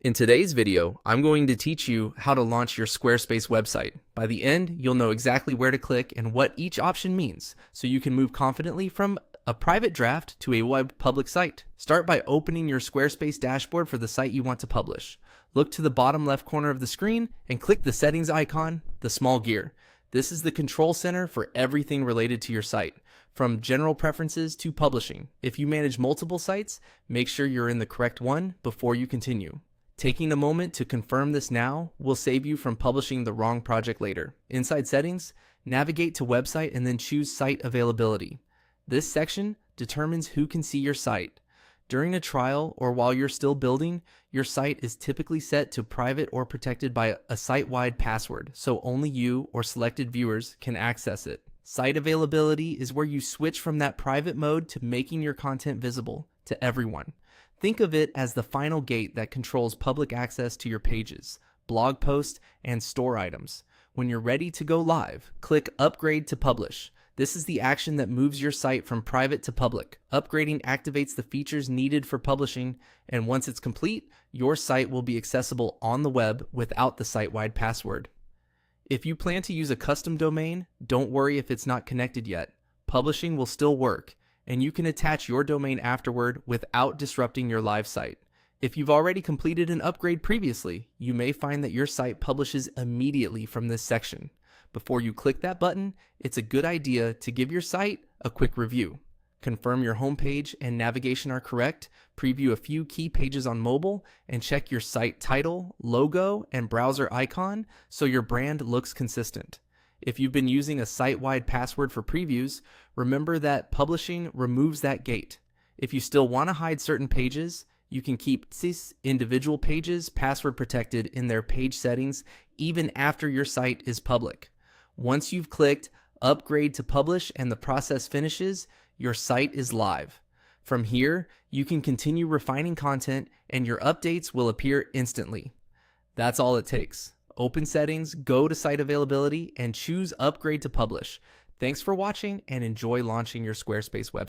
In today's video, I'm going to teach you how to launch your Squarespace website. By the end, you'll know exactly where to click and what each option means, so you can move confidently from a private draft to a web public site. Start by opening your Squarespace dashboard for the site you want to publish. Look to the bottom left corner of the screen and click the settings icon, the small gear. This is the control center for everything related to your site, from general preferences to publishing. If you manage multiple sites, make sure you're in the correct one before you continue. Taking a moment to confirm this now will save you from publishing the wrong project later. Inside Settings, navigate to Website and then choose Site Availability. This section determines who can see your site. During a trial or while you're still building, your site is typically set to private or protected by a site-wide password, so only you or selected viewers can access it. Site availability is where you switch from that private mode to making your content visible to everyone. Think of it as the final gate that controls public access to your pages, blog posts, and store items. When you're ready to go live, click Upgrade to Publish. This is the action that moves your site from private to public. Upgrading activates the features needed for publishing, and once it's complete, your site will be accessible on the web without the site-wide password. If you plan to use a custom domain, don't worry if it's not connected yet. Publishing will still work, and you can attach your domain afterward without disrupting your live site. If you've already completed an upgrade previously, you may find that your site publishes immediately from this section. Before you click that button, it's a good idea to give your site a quick review. Confirm your homepage and navigation are correct, preview a few key pages on mobile, and check your site title, logo, and browser icon so your brand looks consistent. If you've been using a site-wide password for previews, remember that publishing removes that gate. If you still want to hide certain pages, you can keep these individual pages password protected in their page settings even after your site is public. Once you've clicked Upgrade to Publish and the process finishes, your site is live. From here, you can continue refining content and your updates will appear instantly. That's all it takes. Open Settings, go to Site Availability, and choose Upgrade to Publish. Thanks for watching and enjoy launching your Squarespace website.